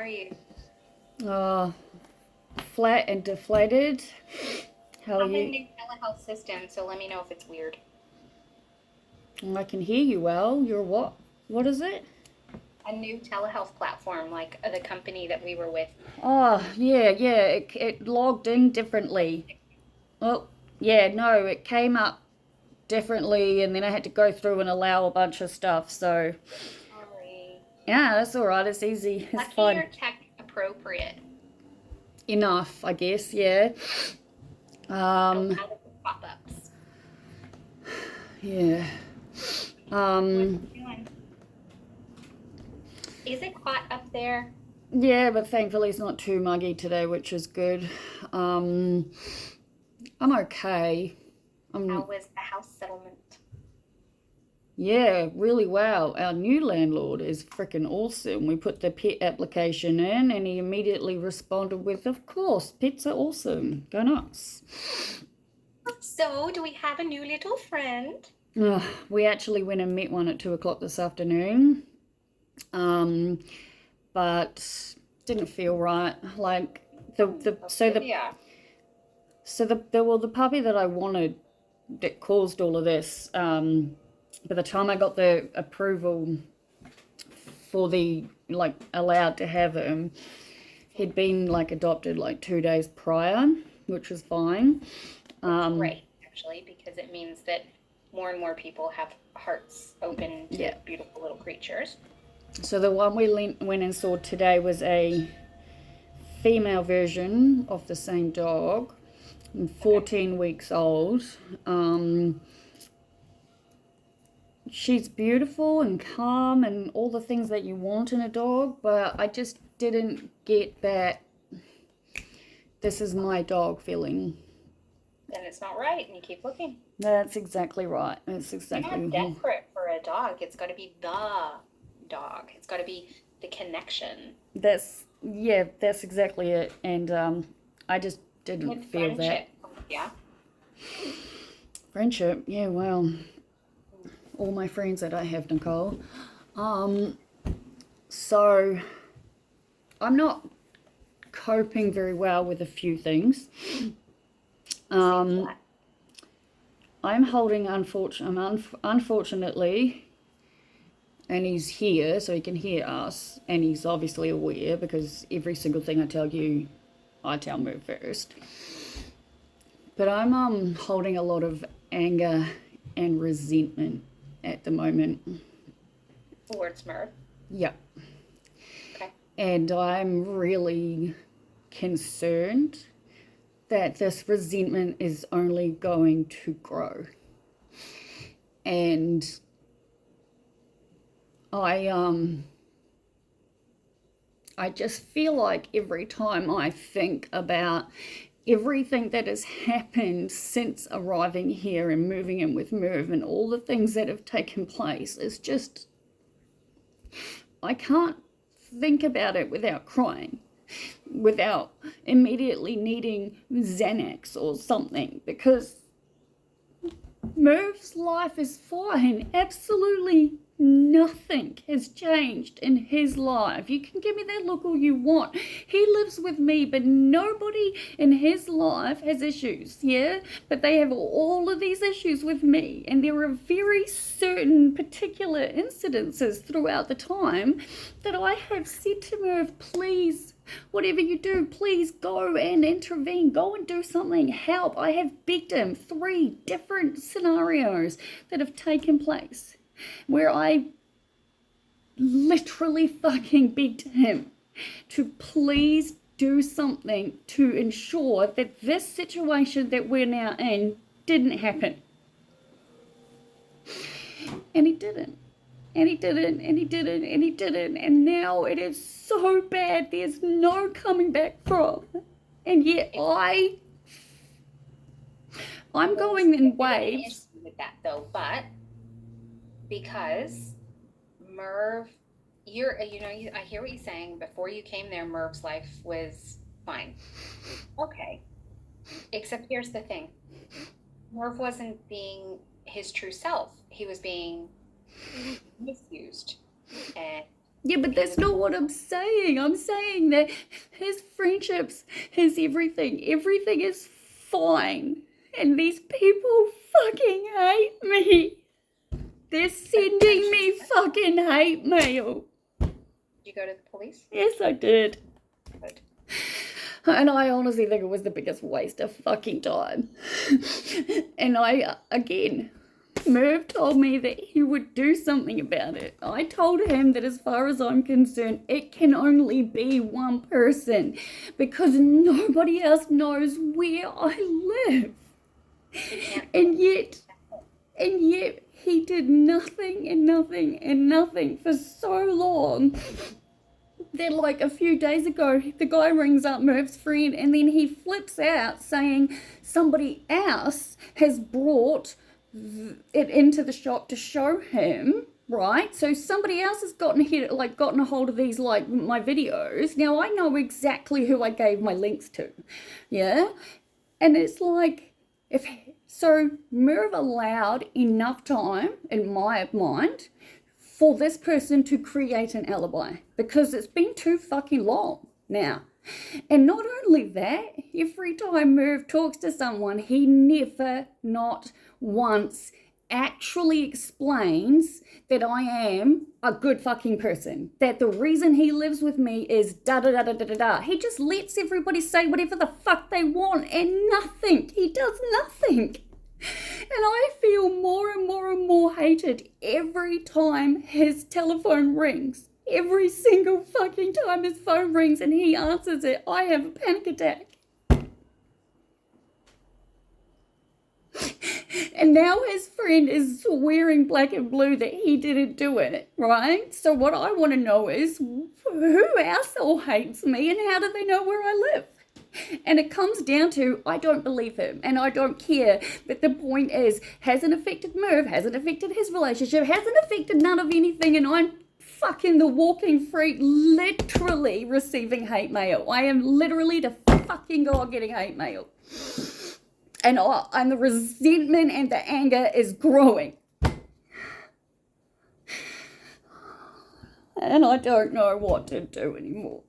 are you? Uh, Flat and deflated. How are I have a you? new telehealth system, so let me know if it's weird. I can hear you well. You're what? What is it? A new telehealth platform, like the company that we were with. Oh, yeah, yeah. It logged in differently. Oh, yeah, no, it came up differently, and then I had to go through and allow a bunch of stuff. So, Sorry. yeah, that's all right. It's easy. It's Lucky fine. you're tech appropriate. Enough, I guess. Yeah. Don't Um, have the pop-ups. yeah. What Um, you doing? Is it hot up there? yeah, but thankfully it's not too muggy today, which is good. Um, I'm okay. How I'm was the house settlement? Yeah, really well. Our new landlord is freaking awesome. We put the pet application in and he immediately responded with, "Of course, pets are awesome. Go nuts." So, do we have a new little friend? Ugh, we actually went and met one at 2 o'clock this afternoon, um, but didn't feel right. Like the so the Olivia. so the puppy that I wanted that caused all of this. By the time I got the approval for the like allowed to have him, he'd been like adopted like 2 days prior, which was fine. It's Um, great, actually, because it means that more and more people have hearts open to yeah. beautiful little creatures. So the one we went and saw today was a female version of the same dog, Okay. 14 weeks old. Um, she's beautiful and calm and all the things that you want in a dog, but I just didn't get that this is my dog feeling. Then it's not right, and you keep looking. That's exactly right. That's You're exactly. not desperate for a dog. It's got to be the dog. It's got to be the connection. That's exactly it. And I just didn't With feel that friendship. Yeah. friendship. Yeah, well, all my friends that I have, Nicole. Um, so I'm not coping very well with a few things. Seems Um, that. unfortunately, and he's here, so he can hear us, and he's obviously aware because every single thing I tell you, I tell Merv first. But I'm holding a lot of anger and resentment at the moment. Towards Murph. Yeah. Okay. And I'm really concerned that this resentment is only going to grow. And I I just feel like every time I think about everything that has happened since arriving here and moving in with Merv and all the things that have taken place, it's just, I can't think about it without crying, without immediately needing Xanax or something, because Merv's life is fine. Absolutely nothing has changed in his life. You can give me that look all you want. He lives with me, but nobody in his life has issues, yeah? But they have all of these issues with me, and there are very certain particular incidences throughout the time that I have said to Merv, please, whatever you do, please go and intervene. Go and do something. Help. I have begged him 3 different scenarios that have taken place where I literally fucking begged him to please do something to ensure that this situation that we're now in didn't happen. And he didn't. And he didn't, and he didn't, and he didn't, and now it is so bad there's no coming back from. And yet I'm There's going a in bit of an waves. issue with that, though, but because Merv, I hear what you're saying. Before you came there, Merv's life was fine. Okay. Except here's the thing. Merv wasn't being his true self. He was being misused. And Yeah, but that's not what I'm saying. I'm saying that his friendships, his everything is fine. And these people fucking hate me. They're sending me fucking hate mail. Did you go to the police? Yes, I did. Good. And I honestly think it was the biggest waste of fucking time. And again, Merv told me that he would do something about it. I told him that as far as I'm concerned, it can only be one person because nobody else knows where I live. And yet he did nothing and nothing and nothing for so long. Then, like a few days ago, the guy rings up Merv's friend and then he flips out saying somebody else has brought it into the shop to show him, right? So somebody else has gotten a hold of these, like, my videos. Now I know exactly who I gave my links to, yeah? And it's like, so Merv allowed enough time, in my mind, for this person to create an alibi because it's been too fucking long now. And not only that, every time Merv talks to someone, he never, not once, actually explains that I am a good fucking person. That the reason he lives with me is da da da da da da da. He just lets everybody say whatever the fuck they want and nothing. He does nothing. And I feel more and more and more hated every time his telephone rings. Every single fucking time his phone rings and he answers it, I have a panic attack. And now his friend is swearing black and blue that he didn't do it, right? So what I want to know is, who else all hates me and how do they know where I live? And it comes down to, I don't believe him and I don't care. But the point is, hasn't affected Merv, hasn't affected his relationship, hasn't affected none of anything, and I'm fucking the walking freak, literally receiving hate mail. I am literally the fucking god getting hate mail. And the resentment and the anger is growing. And I don't know what to do anymore.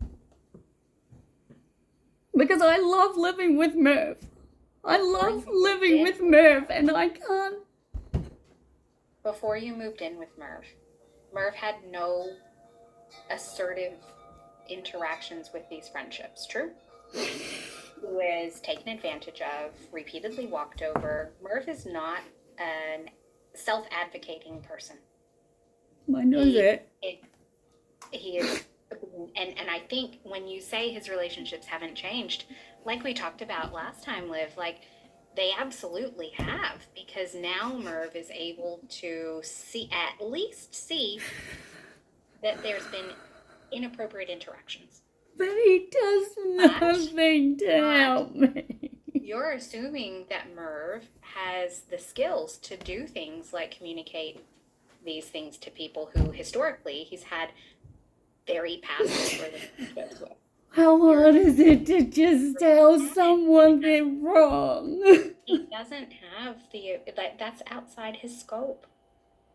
Because I love living with Merv. I love living with Merv, and I can't. Before you moved in with Merv, Merv had no assertive interactions with these friendships, true? He was taken advantage of, repeatedly walked over. Merv is not a self-advocating person. I know that. He is, and I think when you say his relationships haven't changed, like we talked about last time, Liv, like they absolutely have, because now Merv is able to at least see that there's been inappropriate interactions. But he does nothing to help me. You're assuming that Merv has the skills to do things like communicate these things to people who historically he's had very passive relationships with. How hard is it to just tell someone they're wrong? He doesn't have that's outside his scope.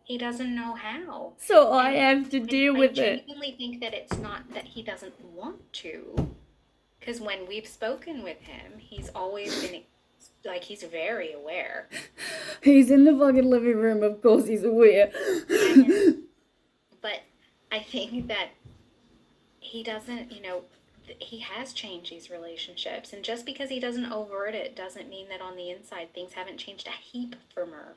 He doesn't know how. So I have to deal with it. I genuinely think that it's not that he doesn't want to. Because when we've spoken with him, he's always been, like, he's very aware. He's in the fucking living room, of course he's aware. But I think that he doesn't, he has changed these relationships. And just because he doesn't overt it doesn't mean that on the inside things haven't changed a heap for Merv.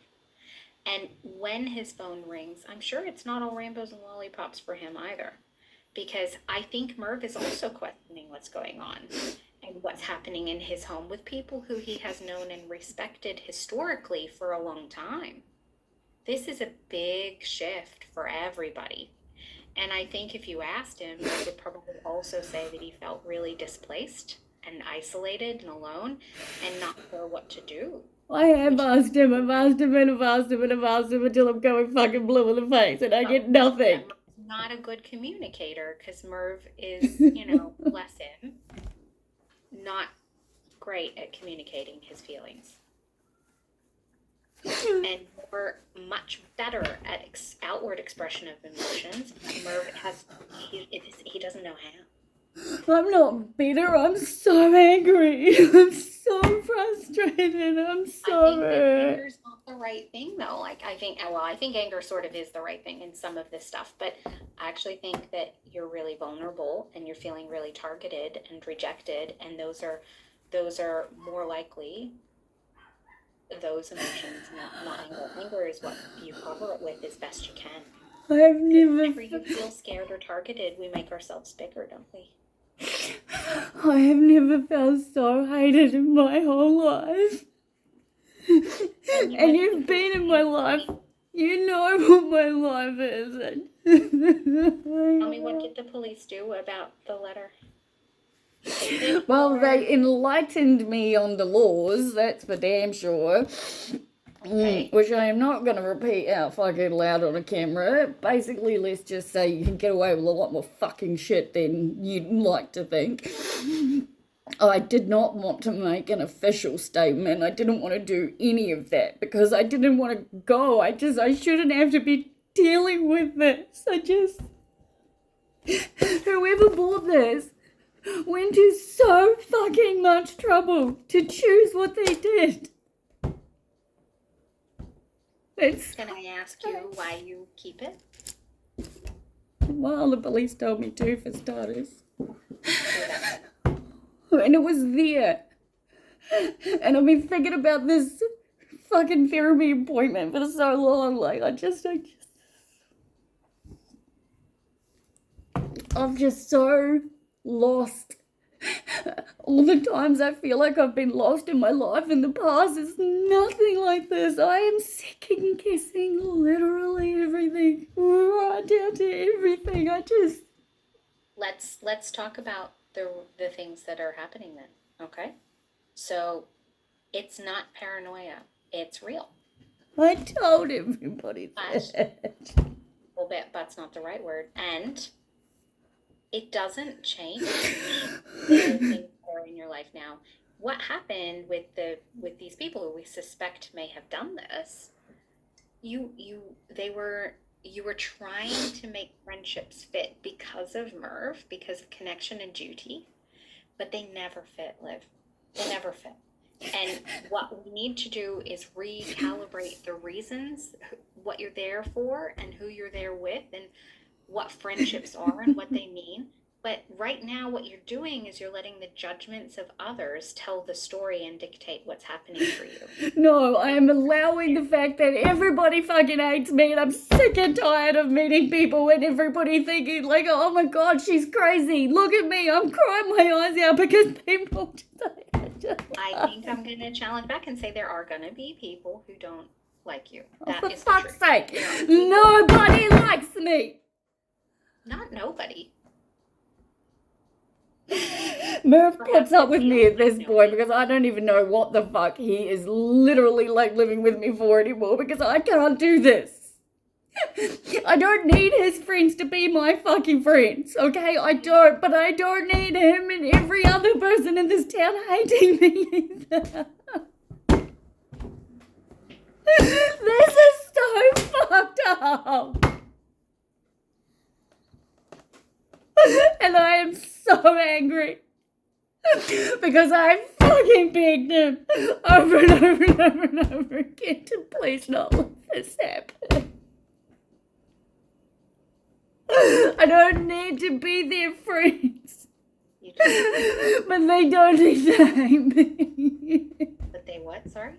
And when his phone rings, I'm sure it's not all rainbows and lollipops for him either. Because I think Merv is also questioning what's going on and what's happening in his home with people who he has known and respected historically for a long time. This is a big shift for everybody. And I think if you asked him, he would probably also say that he felt really displaced and isolated and alone and not sure what to do. I have asked him until I'm going fucking blue in the face and I get nothing. Not a good communicator because Merv is, bless him, not great at communicating his feelings. and you're much better at outward expression of emotions. Merv he doesn't know how. I'm not bitter. I'm so angry. I'm so frustrated. I'm so I think that hurt. anger's not the right thing, though. Like, I think anger sort of is the right thing in some of this stuff, but I actually think that you're really vulnerable and you're feeling really targeted and rejected, and those are more likely those emotions, not anger. Anger is what you cover it with as best you can. I've never. Whenever you feel scared or targeted, we make ourselves bigger, don't we? I have never felt so hated in my whole life. And you've been in my life. You know what my life is. Tell me, what did the police do about the letter? Well, they enlightened me on the laws, that's for damn sure. Okay. Which I am not going to repeat out fucking loud on a camera. Basically, let's just say you can get away with a lot more fucking shit than you'd like to think. I did not want to make an official statement. I didn't want to do any of that because I didn't want to go. I shouldn't have to be dealing with this. Whoever bought this went to so fucking much trouble to choose what they did. Can I ask you why you keep it? Well, the police told me to, for starters. And it was there. And I've been thinking about this fucking therapy appointment for so long. Like, I'm just so lost. All the times I feel like I've been lost in my life in the past, it's nothing like this. I am second guessing literally everything, right down to everything. Let's talk about the things that are happening then, okay? So it's not paranoia, it's real. I told everybody that. Well, that's not the right word. And it doesn't change the things that are in your life now. What happened with these people who we suspect may have done this? You were trying to make friendships fit because of Merv, because of connection and duty, but they never fit, Liv. They never fit. And what we need to do is recalibrate the reasons, what you're there for and who you're there with and what friendships are and what they mean. But right now what you're doing is you're letting the judgments of others tell the story and dictate what's happening for you. No, I am allowing the fact that everybody fucking hates me and I'm sick and tired of meeting people and everybody thinking like, oh my god, she's crazy. Look at me, I'm crying my eyes out because people I think I'm going to challenge back and say there are going to be people who don't like you. That for is fuck's the truth. sake, nobody likes me. Not nobody. Murph puts up with me at this point because I don't even know what the fuck he is literally like living with me for anymore because I can't do this. I don't need his friends to be my fucking friends, okay? I don't, but I don't need him and every other person in this town hating me either. This is so fucked up. And I am so angry because I fucking begged him over and over and over and over again to please not let this happen. I don't need to be their friends. But they don't need to hate me. But they what? Sorry?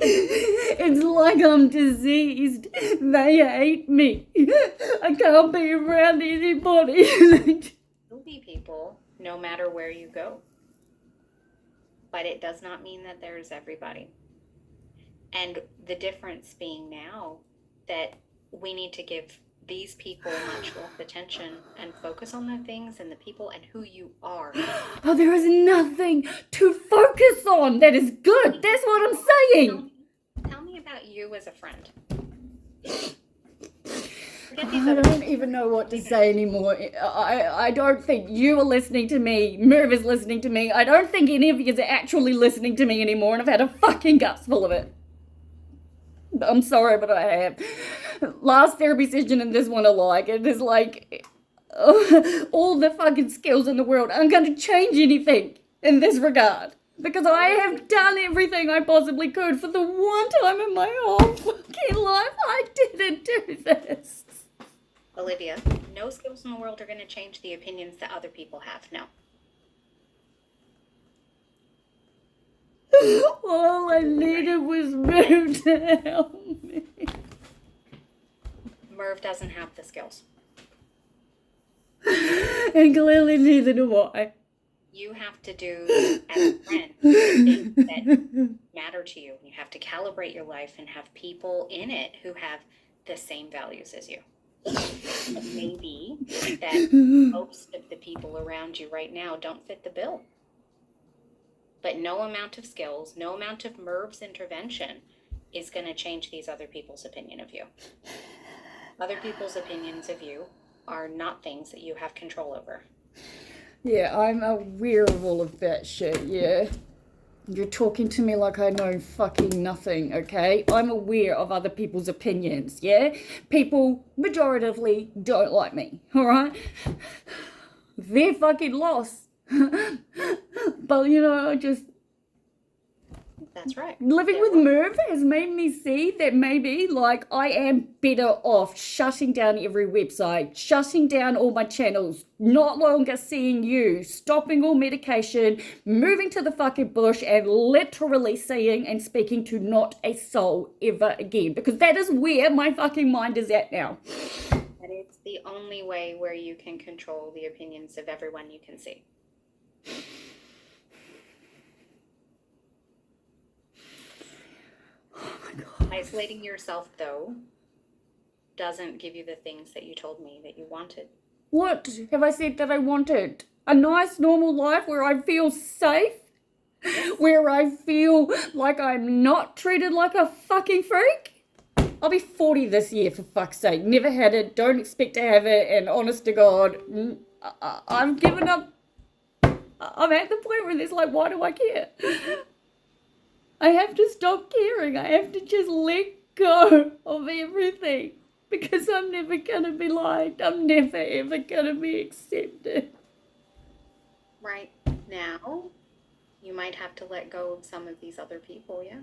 It's like I'm diseased. They hate me. I can't be around anybody. There'll be people no matter where you go. But it does not mean that there's everybody. And the difference being now that we need to give these people much less attention and focus on the things and the people and who you are. Oh, there is nothing to focus on that is good. That's what I'm saying. Tell me about you as a friend. I don't even know what to say anymore. I don't think you are listening to me. Merv is listening to me. I don't think any of you are actually listening to me anymore, and I've had a fucking guts full of it. I'm sorry, but I have. Last therapy session and this one alike. It is like all the fucking skills in the world aren't going to change anything in this regard. Because I have done everything I possibly could for the one time in my whole fucking life I didn't do this. Olivia, no skills in the world are going to change the opinions that other people have. No. All I needed was Merv to help me. Merv doesn't have the skills. And clearly neither do I. You have to do, as a friend, the things that matter to you. You have to calibrate your life and have people in it who have the same values as you. It may be that most of the people around you right now don't fit the bill. But no amount of skills, no amount of Merv's intervention is going to change these other people's opinion of you. Other people's opinions of you are not things that you have control over. Yeah, I'm aware of all of that shit, yeah. You're talking to me like I know fucking nothing, okay? I'm aware of other people's opinions, yeah? People majoritively don't like me, alright? They're fucking lost. But, you know, just... That's right. Living with Merv has made me see that maybe, like, I am better off shutting down every website, shutting down all my channels, not longer seeing you, stopping all medication, moving to the fucking bush, and literally seeing and speaking to not a soul ever again. Because that is where my fucking mind is at now. And it's the only way where you can control the opinions of everyone you can see. Oh my God. Isolating yourself, though, doesn't give you the things that you told me that you wanted. What have I said that I wanted? A nice, normal life where I feel safe? Where I feel like I'm not treated like a fucking freak? I'll be 40 this year, for fuck's sake. Never had it, don't expect to have it, and honest to God, I've given up. I'm at the point where it's like, why do I care? I have to stop caring. I have to just let go of everything. Because I'm never going to be liked. I'm never, ever going to be accepted. Right now, you might have to let go of some of these other people, yeah.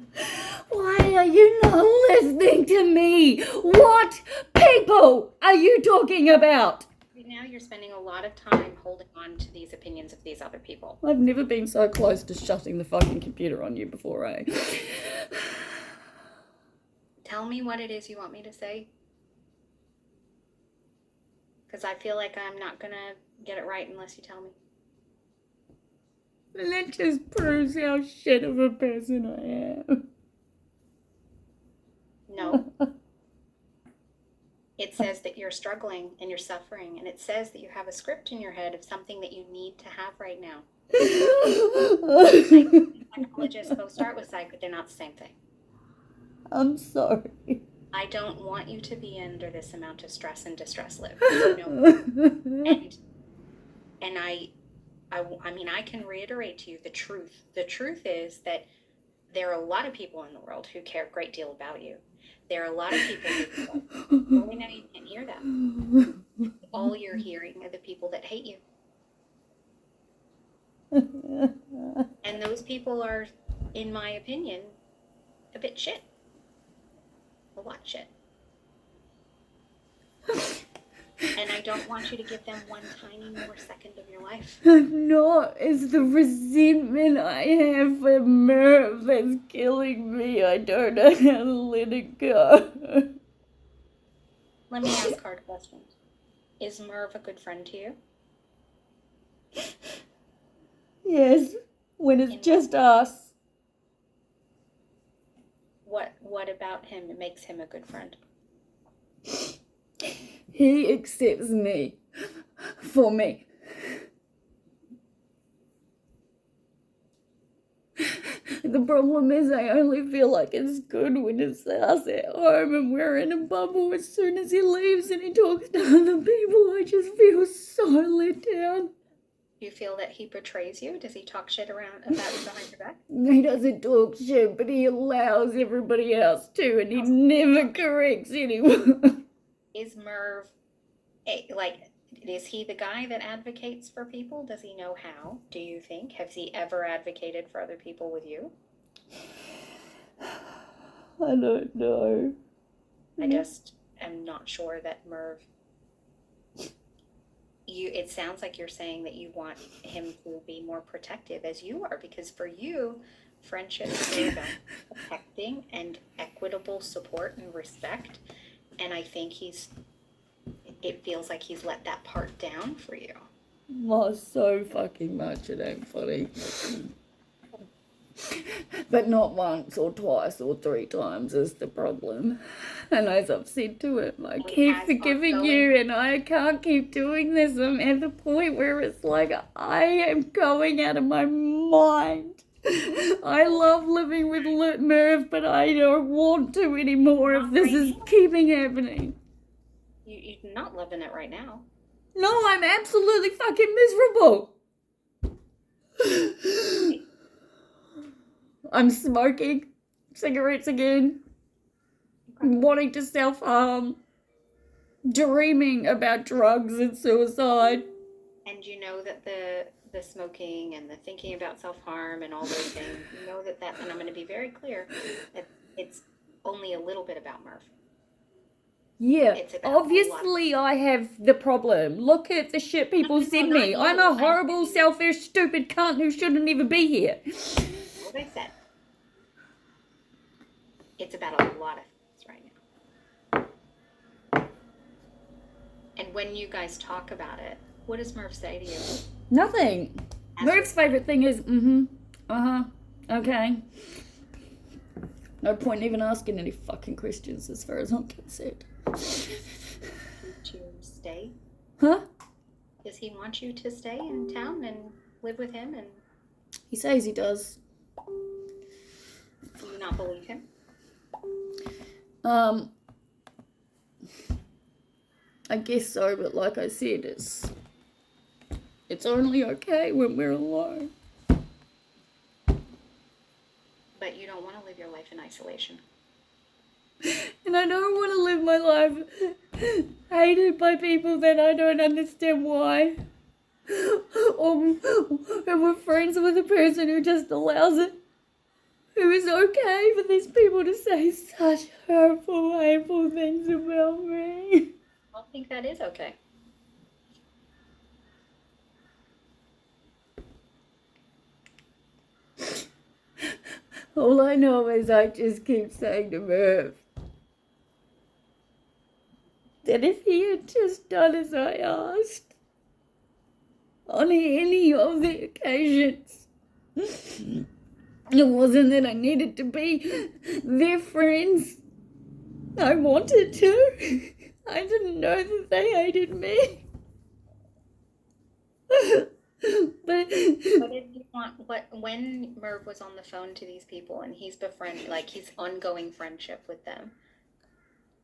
Why are you not listening to me? What people are you talking about? Right now, you're spending a lot of time holding on to these opinions of these other people. I've never been so close to shutting the fucking computer on you before, eh? Tell me what it is you want me to say. Because I feel like I'm not going to get it right unless you tell me. That just proves how shit of a person I am. No. It says that you're struggling and you're suffering, and it says that you have a script in your head of something that you need to have right now. Psychologists both start with psych, but they're not the same thing. I'm sorry. I don't want you to be under this amount of stress and distress, Liv. You know? And I mean, I can reiterate to you the truth. The truth is that there are a lot of people in the world who care a great deal about you. There are a lot of people who only now you can't hear that. All you're hearing are the people that hate you. And those people are, in my opinion, a bit shit. A lot shit. And I don't want you to give them one tiny more second of your life. No, it's the resentment I have for Merv that's killing me. I don't know how to let it go. Let me ask hard questions. Is Merv a good friend to you? Yes, when it's just us. What about him makes him a good friend? He accepts me for me. The problem is I only feel like it's good when it's us at home and we're in a bubble. As soon as he leaves and he talks to other people, I just feel so let down. Do you feel that he betrays you? Does he talk shit around about you behind your back? He doesn't talk shit, but he allows everybody else to, and he never corrects anyone. Is Merv like, is he the guy that advocates for people? Does he know how? Do you think? Has he ever advocated for other people with you? I don't know. I just am not sure that Merv, it sounds like you're saying that you want him to be more protective as you are, because for you, friendship is about protecting and equitable support and respect. And I think it feels like he's let that part down for you. Oh, so fucking much. It ain't funny. But not once or twice or 3 times is the problem. And as I've said to him, I keep forgiving you and I can't keep doing this. I'm at the point where it's like I am going out of my mind. I love living with Merv, but I don't want to anymore if this is keeping happening. You're not loving it right now. No, I'm absolutely fucking miserable. I'm smoking cigarettes again, wanting to self-harm, dreaming about drugs and suicide. And you know that the smoking and the thinking about self-harm and all those things, you know that, and I'm going to be very clear, that it's only a little bit about Merv. Yeah, obviously I have the problem. Look at the shit people send me. I'm a horrible, selfish, stupid cunt who shouldn't even be here. What I said. It's about a lot of things right now. And when you guys talk about it, what does Merv say to you? Nothing. Merv's favorite thing is, okay. No point even asking any fucking questions as far as I'm concerned. To stay? Huh? Does he want you to stay in town and live with him? And he says he does. Do you not believe him? I guess so, but like I said, it's only okay when we're alone. But you don't want to live your life in isolation. And I don't want to live my life hated by people that I don't understand why. Or we're friends with a person who just allows it. Who is okay for these people to say such hurtful, hateful things about me. I don't think that is okay. All I know is I just keep saying to Merv that if he had just done as I asked on any of the occasions, it wasn't that I needed to be their friends. I wanted to. I didn't know that they hated me. But if you want, when Merv was on the phone to these people and he's his ongoing friendship with them,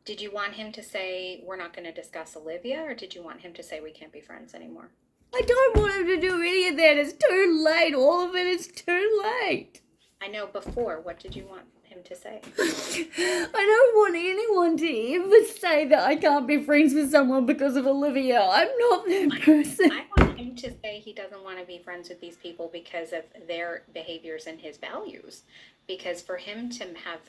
did you want him to say, we're not going to discuss Olivia, or did you want him to say, we can't be friends anymore? I don't want him to do any of that. It's too late. All of it is too late. I know before. What did you want him to say? I don't want anyone to ever say that I can't be friends with someone because of Olivia. I'm not that person. I want him to say he doesn't want to be friends with these people because of their behaviors and his values. Because for him to have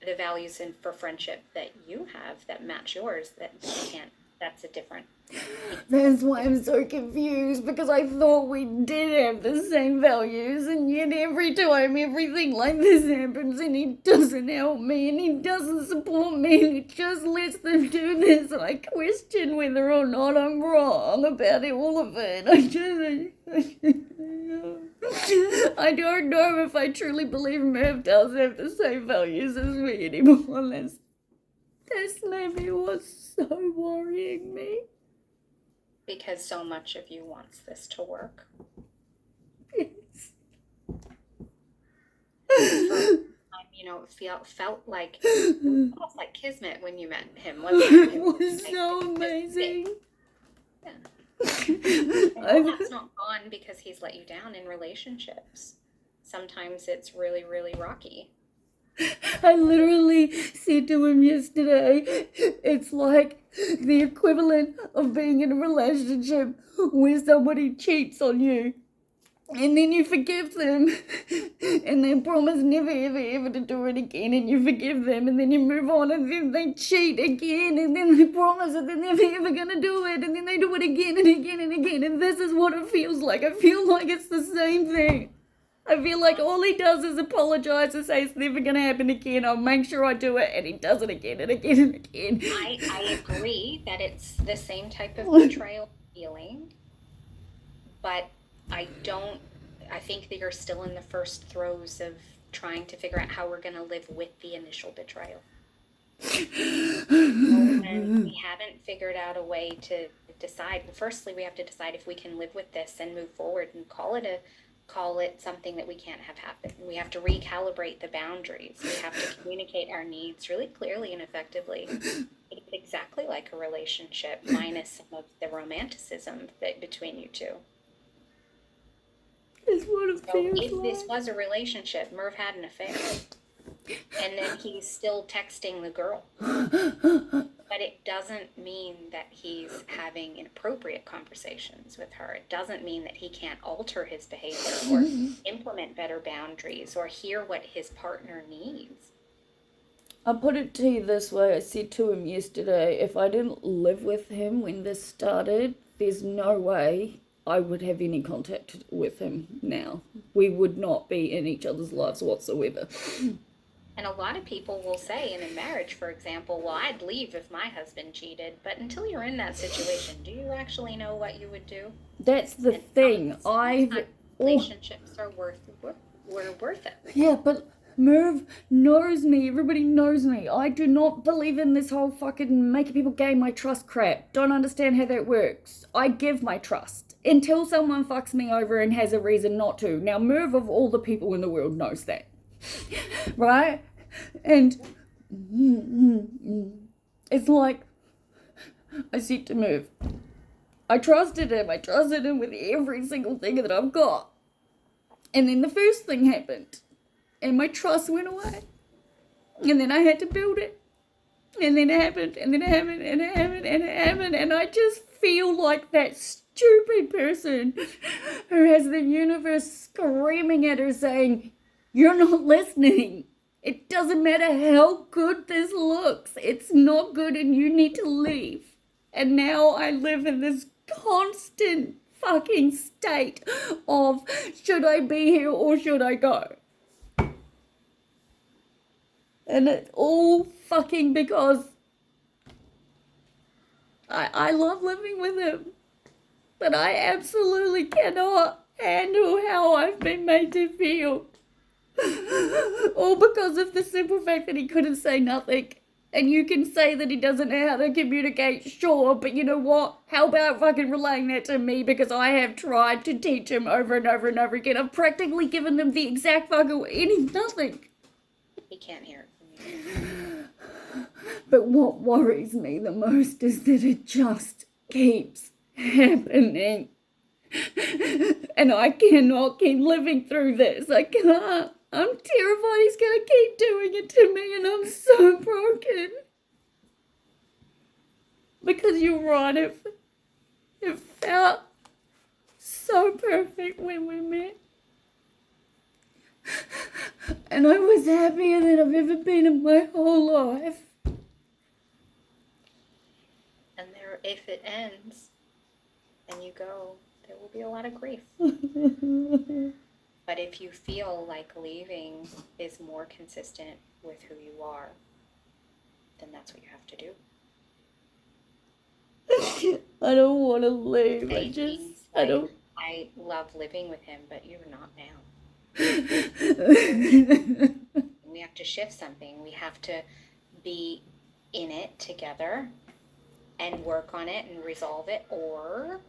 the values and for friendship that you have that match yours, that's a different. That's why I'm so confused, because I thought we did have the same values, and yet every time everything like this happens and he doesn't help me and he doesn't support me and he just lets them do this, I question whether or not I'm wrong about all of it. I don't know if I truly believe Merv does have the same values as me anymore. That's maybe what's so worrying me. Because so much of you wants this to work. Yes. It felt like almost like kismet when you met him, wasn't it? It was so amazing. Yeah. That's not gone on because he's let you down in relationships. Sometimes it's really, really rocky. I literally said to him yesterday, it's like the equivalent of being in a relationship where somebody cheats on you. And then you forgive them, and they promise never, ever, ever to do it again, and you forgive them, and then you move on, and then they cheat again, and then they promise that they're never, ever going to do it, and then they do it again and again and again, and this is what it feels like. I feel like it's the same thing. I feel like all he does is apologize and say it's never going to happen again. I'll make sure I do it, and he does it again and again and again. I agree that it's the same type of betrayal feeling, but I think that you're still in the first throes of trying to figure out how we're going to live with the initial betrayal. And we haven't figured out a way to decide. Firstly, we have to decide if we can live with this and move forward and call it something that we can't have happen. We have to recalibrate the boundaries. We have to communicate our needs really clearly and effectively. It's exactly like a relationship, minus some of the romanticism between you two. That's what it feels If like. this was a relationship, Merv had an affair, and then he's still texting the girl. But it doesn't mean that he's having inappropriate conversations with her. It doesn't mean that he can't alter his behavior or implement better boundaries or hear what his partner needs. I'll put it to you this way. I said to him yesterday, if I didn't live with him when this started, there's no way I would have any contact with him now. We would not be in each other's lives whatsoever. And a lot of people will say in a marriage, for example, well, I'd leave if my husband cheated. But until you're in that situation, do you actually know what you would do? That's the thing. Relationships are worth it. Yeah, but Merv knows me. Everybody knows me. I do not believe in this whole fucking making people gain my trust crap. Don't understand how that works. I give my trust until someone fucks me over and has a reason not to. Now, Merv, of all the people in the world, knows that. Right? And it's like, I said to Merv, I trusted him with every single thing that I've got. And then the first thing happened, and my trust went away. And then I had to build it. And then it happened, and then it happened, and it happened, and it happened. And I just feel like that stupid person who has the universe screaming at her saying, you're not listening. It doesn't matter how good this looks. It's not good and you need to leave. And now I live in this constant fucking state of should I be here or should I go? And it's all fucking because I love living with him. But I absolutely cannot handle how I've been made to feel. All because of the simple fact that he couldn't say nothing. And you can say that he doesn't know how to communicate, sure, but you know what? How about fucking relaying that to me? Because I have tried to teach him over and over and over again. I've practically given him the exact fucking nothing. He can't hear it from you. But what worries me the most is that it just keeps happening. And I cannot keep living through this. I can't. I'm terrified he's going to keep doing it to me, and I'm so broken. Because you're right, it felt so perfect when we met. And I was happier than I've ever been in my whole life. And if it ends and you go, there will be a lot of grief. But if you feel like leaving is more consistent with who you are, then that's what you have to do. I don't want to leave. I love living with him, but you're not now. We have to shift something. We have to be in it together and work on it and resolve it, or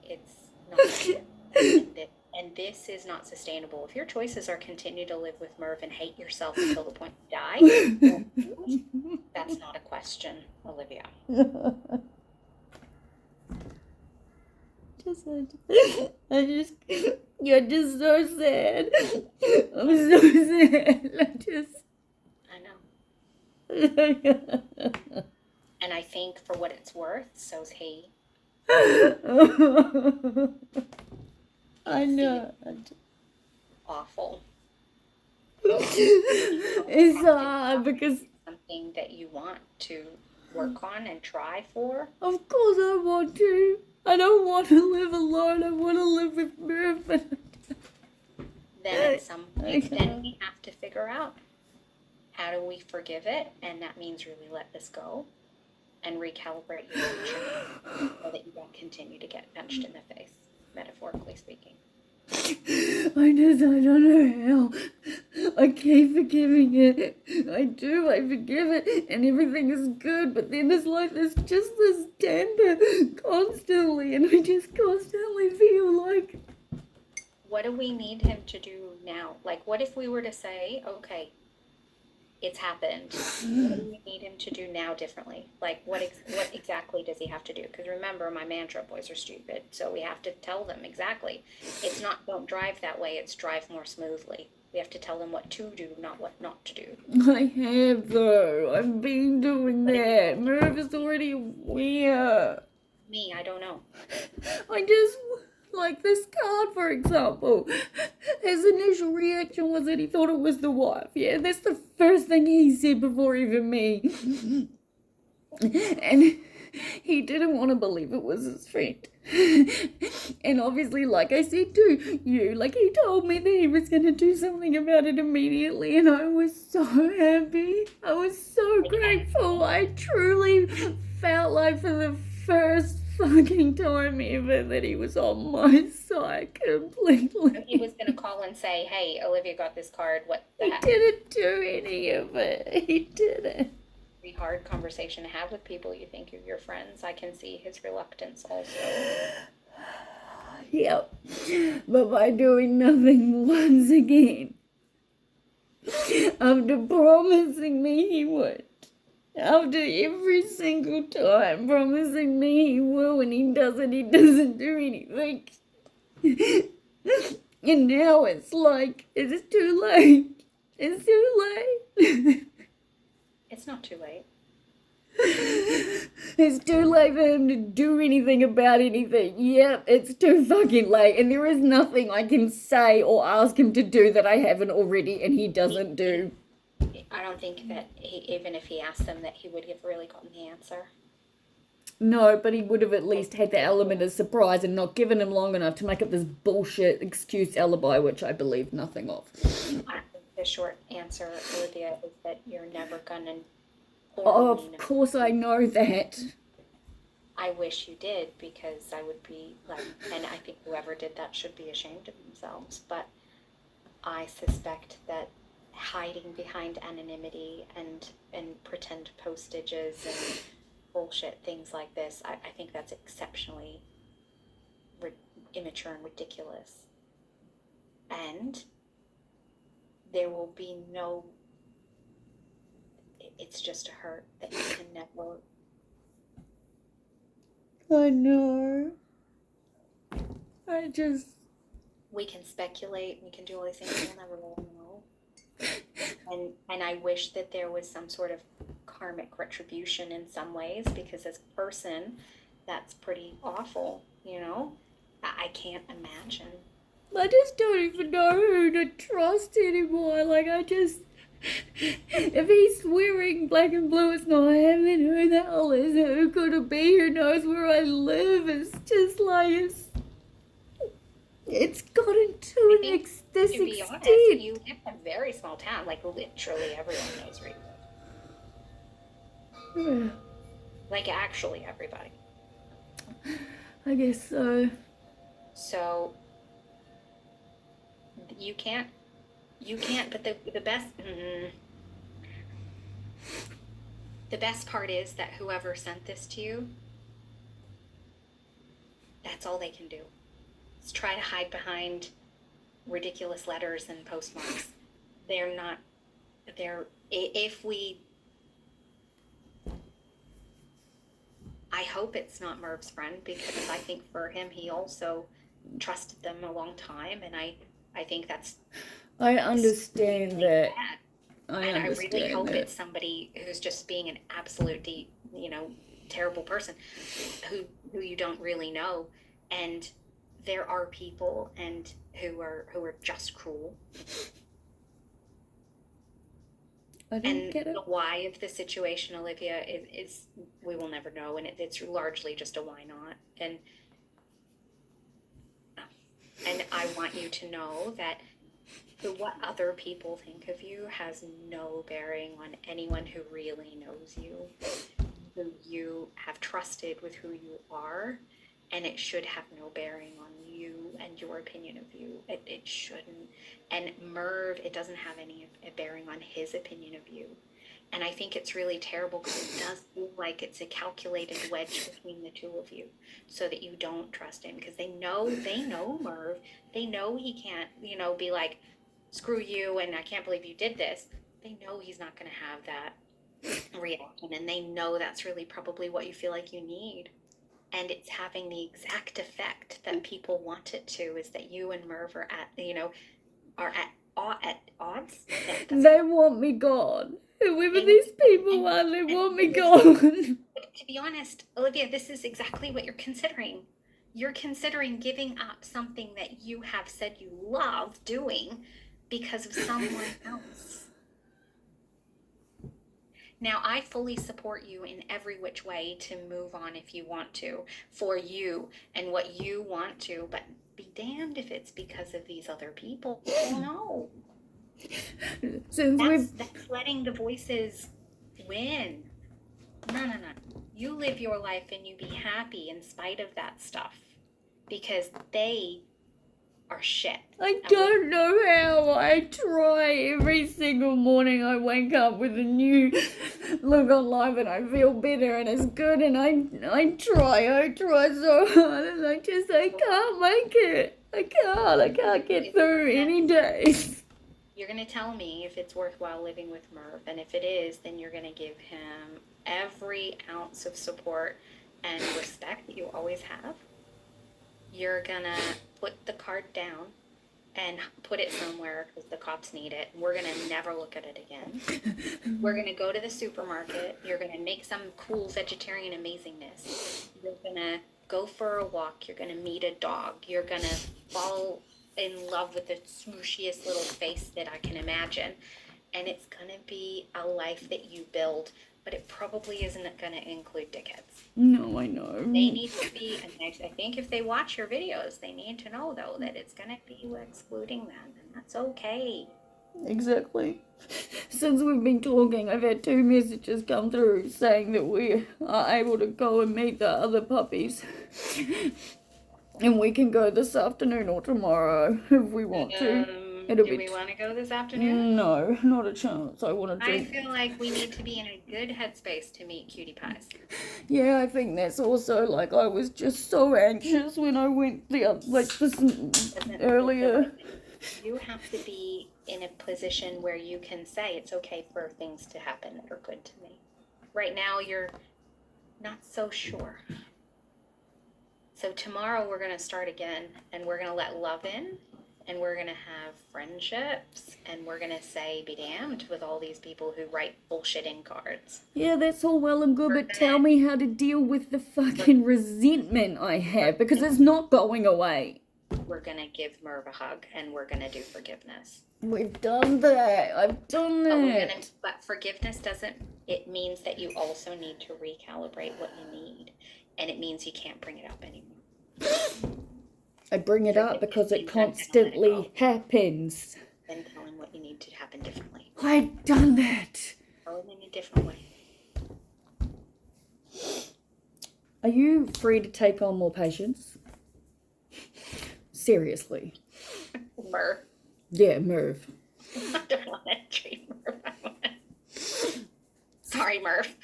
it's not. And this is not sustainable. If your choices are continue to live with Merv and hate yourself until the point you die, that's not a question, Olivia. you're just so sad. I'm so sad. I know. And I think for what it's worth, so's he. I know. Awful. It's hard because something that you want to work on and try for. Of course I want to. I don't want to live alone. I want to live with Murph. Then at some point, then we have to figure out how do we forgive it, and that means really let this go and recalibrate your emotion so that you don't continue to get punched in the face, metaphorically speaking. I don't know how. I keep forgiving it. I forgive it, and everything is good, but then it's like there's just this temper constantly, and I just constantly feel like... What do we need him to do now? Like, what if we were to say, okay, it's happened. What do we need him to do now differently? Like, what exactly does he have to do? Because remember, my mantra, boys are stupid. So we have to tell them exactly. It's not don't drive that way, it's drive more smoothly. We have to tell them what to do, not what not to do. I have, though. I've been doing that. Merv is already aware. Me, I don't know. I just... Like this card, for example. His initial reaction was that he thought it was the wife. Yeah, that's the first thing he said before even me. And he didn't want to believe it was his friend. And obviously, like I said to you, like he told me that he was going to do something about it immediately. And I was so happy. I was so grateful. I truly felt like for the first fucking time ever that he was on my side completely. He was going to call and say, hey, Olivia got this card. What the heck? He didn't do any of it. He didn't. Pretty hard conversation to have with people you think are your friends. I can see his reluctance also. Yep. But by doing nothing once again, after promising me he would, after every single time promising me he will, and he doesn't do anything. And now it's like, it's too late. It's too late. It's not too late. It's too late for him to do anything about anything. Yep, it's too fucking late. And there is nothing I can say or ask him to do that I haven't already and he doesn't do. I don't think that even if he asked them that he would have really gotten the answer. No, but he would have at least had the element of surprise and not given him long enough to make up this bullshit excuse alibi, which I believe nothing of. I think the short answer, Olivia, is that you're never gonna. Of course I know that. I wish you did, because I would be like, and I think whoever did that should be ashamed of themselves, but I suspect that hiding behind anonymity and pretend postages and bullshit things like this, I think that's exceptionally immature and ridiculous. And there will be no, it's just a hurt that you can never. I know. We can speculate, we can do all these things, we'll never really know. And I wish that there was some sort of karmic retribution in some ways, because as a person, that's pretty awful, you know? I can't imagine. I just don't even know who to trust anymore. Like, if he's swearing black and blue it's not happening, who the hell is it? Who could it be? Who knows where I live? It's just like, it's gotten to this extent. Honest, you live in a very small town. Like, literally everyone knows where you live. Like, actually everybody. I guess so. So, you can't, but the best, the best part is that whoever sent this to you, that's all they can do. Is try to hide behind ridiculous letters and postmarks. I hope it's not Merv's friend, because I think for him, he also trusted them a long time, and I think that's I extremely understand that. bad. I And I really understand hope that. it's somebody who's just being an absolute, terrible person who you don't really know. And there are people and who are just cruel. I don't And get it. the why of the situation, Olivia, is we will never know, and it's largely just a why not. And I want you to know that what other people think of you has no bearing on anyone who really knows you, who you have trusted with who you are, and it should have no bearing on you and your opinion of you. It shouldn't. And Merv, it doesn't have any bearing on his opinion of you. And I think it's really terrible, because it does feel like it's a calculated wedge between the two of you, so that you don't trust him, because they know Merv. They know he can't, be like, screw you, and I can't believe you did this. They know he's not going to have that reaction, and they know that's really probably what you feel like you need. And it's having the exact effect that people want it to, is that you and Merv are at odds. They want me gone. Whoever They these people and, are, they want me this, gone. to be honest, Olivia, this is exactly what you're considering. You're considering giving up something that you have said you love doing because of someone else. Now, I fully support you in every which way to move on if you want to, for you and what you want to, but be damned if it's because of these other people. Oh, no. That's letting the voices win. No. You live your life and you be happy in spite of that stuff, because they are shit. I don't know how. I try every single morning. I wake up with a new look on life, and I feel better, and it's good, and I try so hard, and I can't make it. I can't get through any days. You're going to tell me if it's worthwhile living with Merv, and if it is, then you're going to give him every ounce of support and respect that you always have. You're going to put the card down and put it somewhere, because the cops need it. We're going to never look at it again. We're going to go to the supermarket. You're going to make some cool vegetarian amazingness. You're going to go for a walk. You're going to meet a dog. You're going to fall in love with the smooshiest little face that I can imagine. And it's going to be a life that you build, but it probably isn't going to include dickheads. No, I know. They need to be, and I think if they watch your videos, they need to know, though, that it's going to be excluding them, and that's okay. Exactly. Since we've been talking, I've had 2 messages come through saying that we are able to go and meet the other puppies. And we can go this afternoon or tomorrow if we want to. Do we want to go this afternoon? No, not a chance. I want to drink. I feel like we need to be in a good headspace to meet cutie pies. Yeah, I think that's also, like, I was just so anxious when I went earlier. You have to be in a position where you can say it's okay for things to happen that are good to me. Right now, you're not so sure. So tomorrow we're going to start again, and we're going to let love in, and we're going to have friendships, and we're going to say be damned with all these people who write bullshitting cards. Yeah, that's all well and good, but tell me how to deal with the fucking resentment I have, because it's not going away. We're going to give Merv a hug, and we're going to do forgiveness. We've done that. I've done that. But forgiveness it means that you also need to recalibrate what you need. And it means you can't bring it up anymore. I bring it up because it constantly happens. Then tell him what you need to happen differently. I've done that. Tell him in a different way. Are you free to take on more patients? Seriously. Merv. Yeah, Merv. I don't want to treat Merv. Sorry, Merv.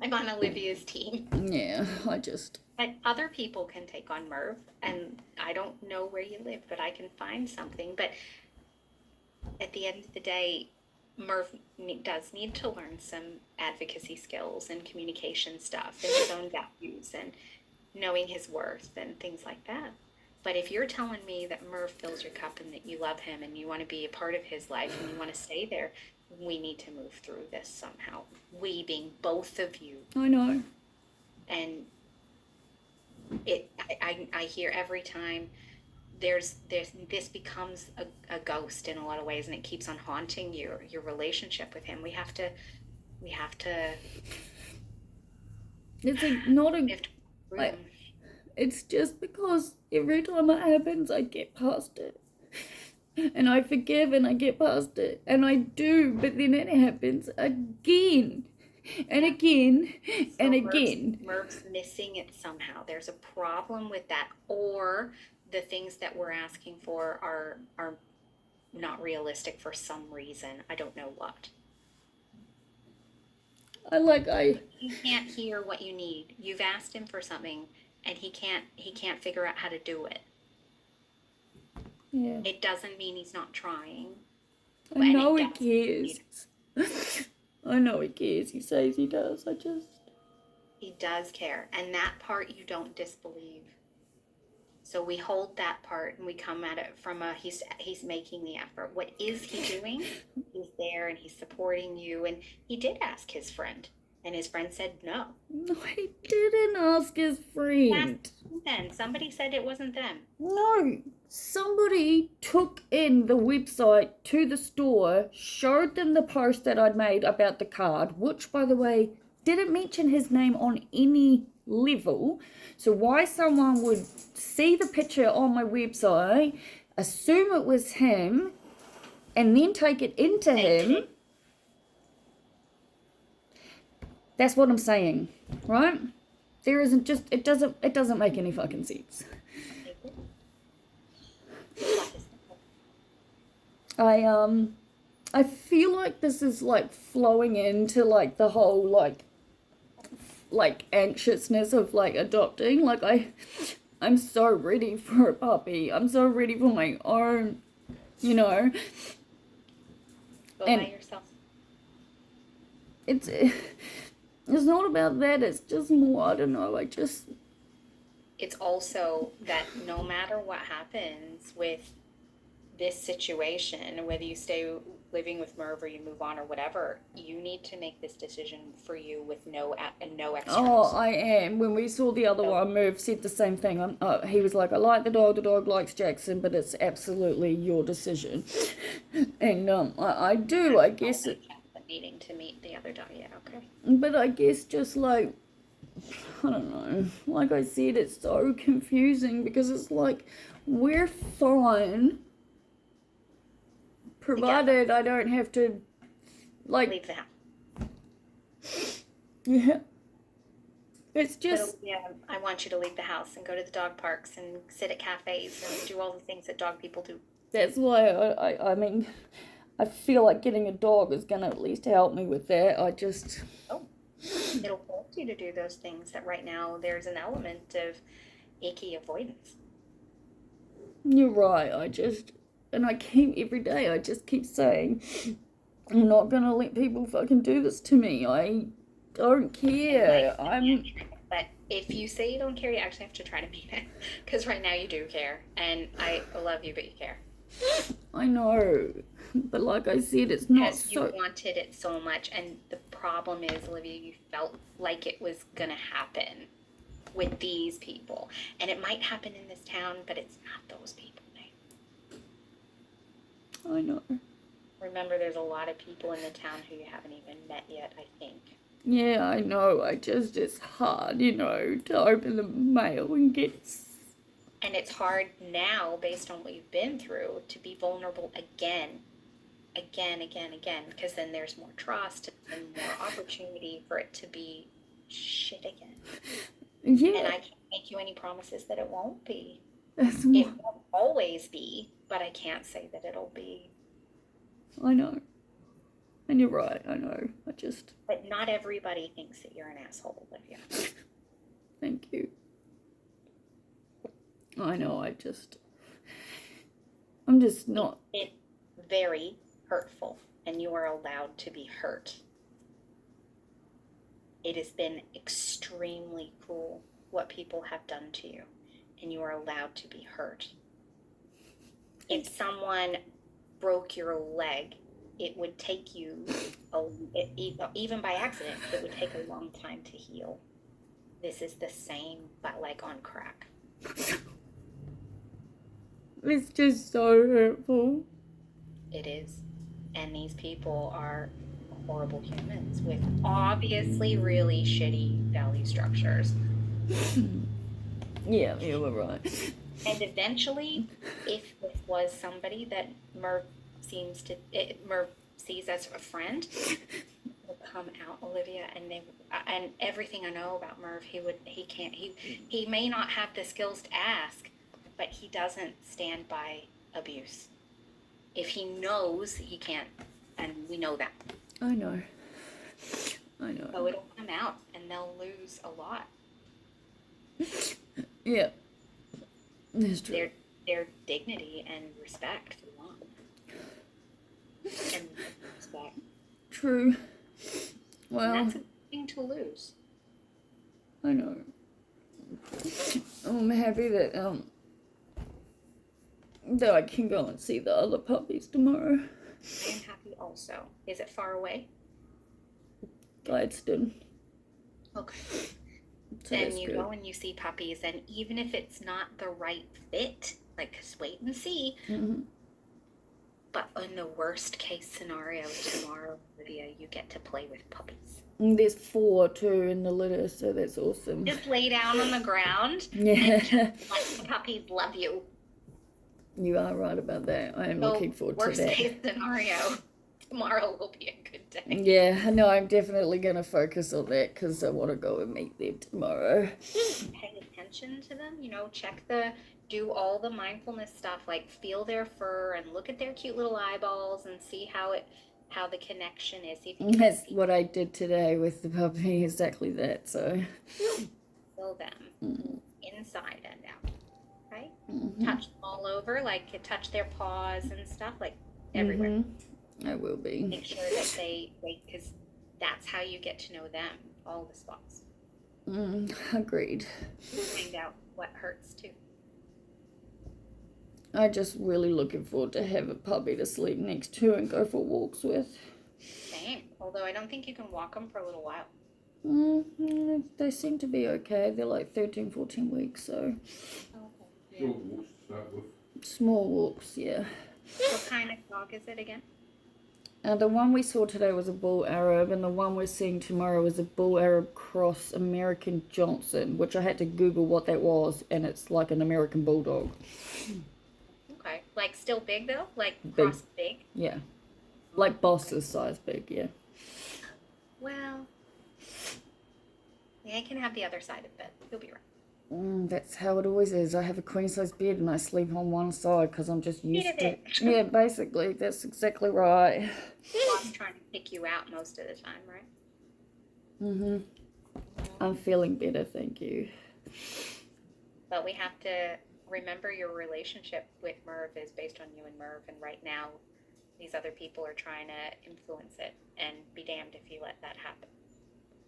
I'm on Olivia's team. Yeah, But other people can take on Merv, and I don't know where you live, but I can find something. But at the end of the day, Does need to learn some advocacy skills and communication stuff and his own values and knowing his worth and things like that. But if you're telling me that Murph fills your cup and that you love him and you want to be a part of his life and you want to stay there, we need to move through this somehow. We being both of you. I know. And I hear every time this becomes a ghost in a lot of ways, and it keeps on haunting your relationship with him. We have to It's like not a. lift Like, room. it's just because every time it happens, I get past it. And I forgive and I get past it. And I do, but then it happens again. And again. And again. Merv's missing it somehow. There's a problem with that, or the things that we're asking for are not realistic for some reason. I don't know what. He can't hear what you need. You've asked him for something and he can't figure out how to do it. Yeah. It doesn't mean he's not trying. I know he cares. I know he cares. He says he does. He does care. And that part you don't disbelieve. So we hold that part and we come at it from he's making the effort. What is he doing? He's there and he's supporting you. And he did ask his friend. And his friend said no. No, he didn't ask his friend. Then somebody said it wasn't them. No, somebody took in the website to the store, showed them the post that I'd made about the card, which, by the way, didn't mention his name on any level. So why someone would see the picture on my website, assume it was him, and then take it into him? That's what I'm saying, right? There isn't just, it doesn't make any fucking sense. I feel like this is like flowing into like the whole like anxiousness of like adopting. Like I'm so ready for a puppy. I'm so ready for my own, you know. Go by yourself. It's not about that, it's just more, I don't know, It's also that no matter what happens with this situation, whether you stay living with Merv or you move on or whatever, you need to make this decision for you with no externals. Oh, I am. When we saw the other one, Merv said the same thing. He was like, I like the dog likes Jackson, but it's absolutely your decision. And I do, I guess it... Needing to meet the other dog, yeah, okay. But I guess just like, I don't know, like I said, it's so confusing because it's like, we're fine, provided I don't have to, like... Leave the house. Yeah. It's just... I want you to leave the house and go to the dog parks and sit at cafes and do all the things that dog people do. That's why I mean... I feel like getting a dog is going to at least help me with that. It'll force you to do those things that right now there's an element of icky avoidance. You're right. Every day I just keep saying, I'm not going to let people fucking do this to me. I don't care. But if you say you don't care, you actually have to try to mean it. Because right now you do care. And I love you, but you care. I know, but like I said, it's not so... you wanted it so much, and the problem is, Olivia, you felt like it was gonna happen with these people. And it might happen in this town, but it's not those people, right? I know. Remember, there's a lot of people in the town who you haven't even met yet, I think. Yeah, I know, it's hard, to open the mail and get... And it's hard now, based on what you've been through, to be vulnerable again, because then there's more trust and more opportunity for it to be shit again. Yeah. And I can't make you any promises that it won't be. It won't always be, but I can't say that it'll be. I know. And you're right, I know. But not everybody thinks that you're an asshole, Olivia. Thank you. I know, I'm just not... It's very hurtful and you are allowed to be hurt. It has been extremely cruel what people have done to you, and you are allowed to be hurt. If someone broke your leg, it would take you, even by accident, it would take a long time to heal. This is the same, but like on crack. It's just so hurtful. It is. And these people are horrible humans with obviously really shitty value structures. Yeah, you were right. And eventually, if this was somebody that Merv sees as a friend, will come out, Olivia, and everything I know about Merv, he may not have the skills to ask, but he doesn't stand by abuse. If he knows, he can't, and we know that. I know. So it'll come out, and they'll lose a lot. Yeah. That's true. Their dignity and respect for one. And respect. True. Well, And that's a thing to lose. I know. I'm happy that I can go and see the other puppies tomorrow. I am happy also. Is it far away? Gladstone. Okay. So Then that's you good. go and you see puppies, and even if it's not the right fit, like, just wait and see. Mm-hmm. But in the worst case scenario, tomorrow, Olivia, you get to play with puppies. And there's 4 too in the litter, so that's awesome. Just lay down on the ground Yeah. and just let the puppies love you. You are right about that. I am looking forward to that. Worst case snenario, tomorrow will be a good day. Yeah, no, I'm definitely going to focus on that because I want to go and meet them tomorrow. Pay attention to them, do all the mindfulness stuff, like feel their fur and look at their cute little eyeballs and see how the connection is. See if you can That's see what I did today with the puppy, exactly that, so. feel them inside and out, right? Mm-hmm. Touch them all over, like touch their paws and stuff, like everywhere. Mm-hmm. I will be. Make sure that they because that's how you get to know them, all the spots. Agreed. Find out what hurts too. I'm just really looking forward to have a puppy to sleep next to and go for walks with. Same. Although I don't think you can walk them for a little while. They seem to be okay. They're like 13, 14 weeks, so. Okay. Short walks to start with. Small walks, yeah. What kind of dog is it again? The one we saw today was a bull Arab, and the one we're seeing tomorrow is a bull Arab cross American Johnson, which I had to Google what that was, and it's like an American bulldog. Okay. Like still big though? Like Big. cross big? Yeah. Like Boss's size big, yeah. Well, yeah, I can have the other side of the bed. You'll be right. That's how it always is. I have a queen size bed and I sleep on one side because I'm just used Needed to it. Yeah, basically, that's exactly right. Bob's trying to pick you out most of the time, right? I'm feeling better, thank you. But we have to remember your relationship with Merv is based on you and Merv, and right now these other people are trying to influence it, and be damned if you let that happen.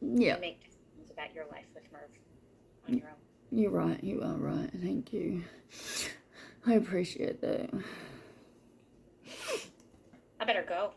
Yeah. You make decisions about your life with Merv on your own. You're right, you are right, thank you. I appreciate that. I better go.